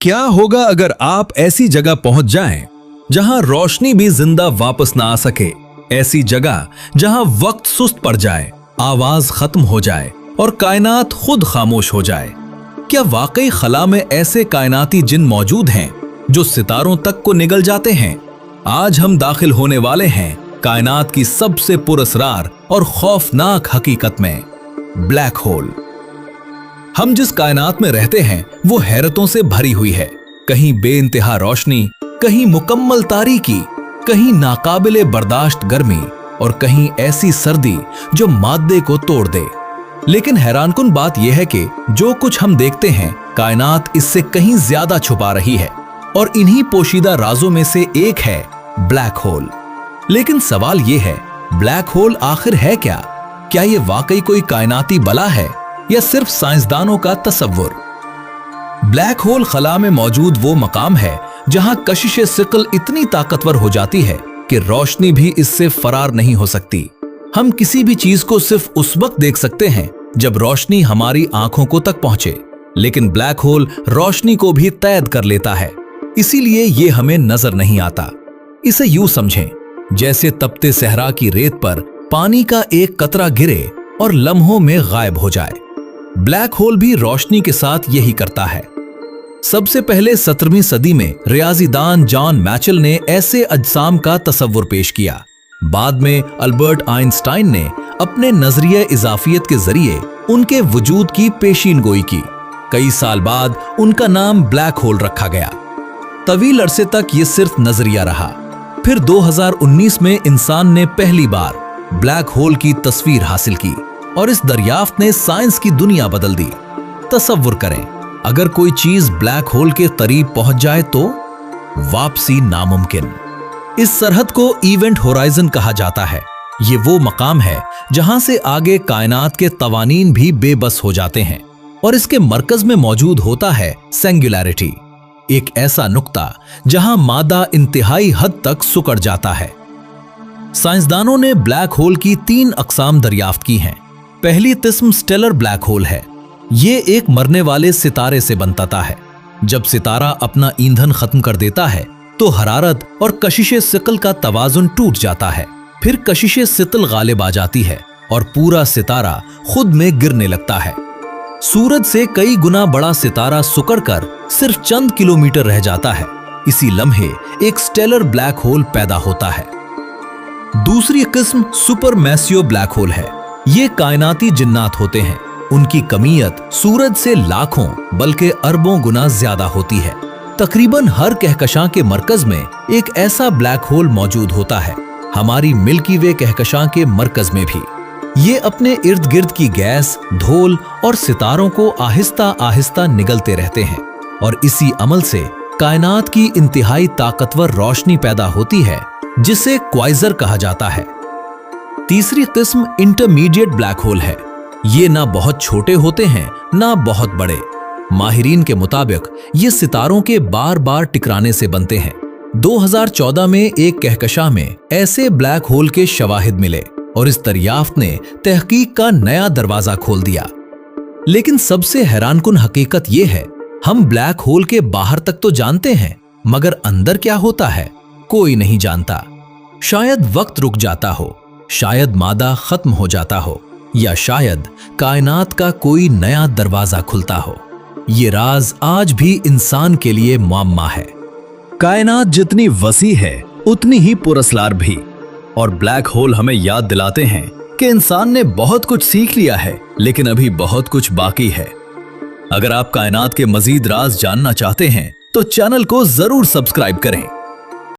क्या होगा अगर आप ऐसी जगह पहुंच जाएं जहां रोशनी भी जिंदा वापस ना आ सके, ऐसी जगह जहां वक्त सुस्त पड़ जाए, आवाज खत्म हो जाए और कायनात खुद खामोश हो जाए? क्या वाकई खला में ऐसे कायनाती जिन मौजूद हैं जो सितारों तक को निगल जाते हैं? आज हम दाखिल होने वाले हैं कायनात की सबसे पुरअसरार और खौफनाक हकीकत में, ब्लैक होल। हम जिस कायनात में रहते हैं वो हैरतों से भरी हुई है। कहीं बेइंतहा रोशनी, कहीं मुकम्मल तारीकी, कहीं नाकाबिले बर्दाश्त गर्मी और कहीं ऐसी सर्दी जो मादे को तोड़ दे। लेकिन हैरानकुन बात यह है कि जो कुछ हम देखते हैं कायनात इससे कहीं ज्यादा छुपा रही है, और इन्हीं पोशीदा राजों में से एक है ब्लैक होल। लेकिन सवाल यह है, ब्लैक होल आखिर है क्या? क्या यह वाकई कोई कायनाती बला है या सिर्फ साइंसदानों का तसव्वुर? ब्लैक होल खला में मौजूद वो मकाम है जहां कशिश सिकल इतनी ताकतवर हो जाती है कि रोशनी भी इससे फरार नहीं हो सकती। हम किसी भी चीज को सिर्फ उस वक्त देख सकते हैं जब रोशनी हमारी आंखों को तक पहुंचे, लेकिन ब्लैक होल रोशनी को भी कैद कर लेता है, इसीलिए ये हमें नजर नहीं आता। इसे यूं समझें जैसे तपते सहरा की रेत पर पानी का एक कतरा गिरे और लम्हों में गायब हो जाए। ब्लैक होल भी रोशनी के साथ यही करता है। सबसे पहले 17वीं सदी में रियाजीदान जॉन मैचेल ने ऐसे अजसाम का तसव्वुर पेश किया। बाद में अल्बर्ट आइंस्टाइन ने अपने नजरिया इजाफियत के जरिए उनके वजूद की पेशीनगोई की। कई साल बाद उनका नाम ब्लैक होल रखा गया। तवील अरसे तक ये सिर्फ नजरिया रहा। फिर 2019 में इंसान ने पहली बार ब्लैक होल की तस्वीर हासिल की और इस दरियाफ्त ने साइंस की दुनिया बदल दी। तसव्वुर करें, अगर कोई चीज ब्लैक होल के करीब पहुंच जाए तो वापसी नामुमकिन। इस सरहद को इवेंट होराइजन कहा जाता है। ये वो मकाम है जहां से आगे कायनात के तवानीन भी बेबस हो जाते हैं, और इसके मरकज में मौजूद होता है सिंगुलैरिटी, एक ऐसा नुक्ता जहां मादा इंतहाई हद तक सुकड़ जाता है। साइंसदानों ने ब्लैक होल की 3 अकसाम दरियाफ्त की हैं। पहली किस्म स्टेलर ब्लैक होल है। ये एक मरने वाले सितारे से बनता है। जब सितारा अपना ईंधन खत्म कर देता है तो हरारत और कशिशे सिकल का तवाजुन टूट जाता है। फिर कशिशे सिकल गालिब आ जाती है और पूरा सितारा खुद में गिरने लगता है। सूरज से कई गुना बड़ा सितारा सुकड़कर सिर्फ चंद किलोमीटर रह जाता है। इसी लम्हे एक स्टेलर ब्लैक होल पैदा होता है। दूसरी किस्म सुपरमैसिव ब्लैक होल है। ये कायनाती जिन्नात होते हैं। उनकी कमियत सूरज से लाखों बल्कि अरबों गुना ज्यादा होती है। तकरीबन हर कहकशां के मरकज में एक ऐसा ब्लैक होल मौजूद होता है, हमारी मिल्की वे कहकशां के मरकज में भी। ये अपने इर्द गिर्द की गैस, धूल और सितारों को आहिस्ता आहिस्ता निगलते रहते हैं, और इसी अमल से कायनात की इंतहाई ताकतवर रोशनी पैदा होती है जिसे क्वाइजर कहा जाता है। तीसरी किस्म इंटरमीडिएट ब्लैक होल है। ये ना बहुत छोटे होते हैं ना बहुत बड़े। माहिरीन के मुताबिक ये सितारों के बार बार टकराने से बनते हैं। 2014 में एक कहकशां में ऐसे ब्लैक होल के शवाहिद मिले और इस दरियाफ्त ने तहकीक का नया दरवाजा खोल दिया। लेकिन सबसे हैरानकुन हकीकत यह है, हम ब्लैक होल के बाहर तक तो जानते हैं, मगर अंदर क्या होता है कोई नहीं जानता। शायद वक्त रुक जाता हो, शायद मादा खत्म हो जाता हो, या शायद कायनात का कोई नया दरवाजा खुलता हो। ये राज आज भी इंसान के लिए मुअम्मा है। कायनात जितनी वसी है उतनी ही पुरअसरार भी, और ब्लैक होल हमें याद दिलाते हैं कि इंसान ने बहुत कुछ सीख लिया है, लेकिन अभी बहुत कुछ बाकी है। अगर आप कायनात के मजीद राज जानना चाहते हैं तो चैनल को जरूर सब्सक्राइब करें।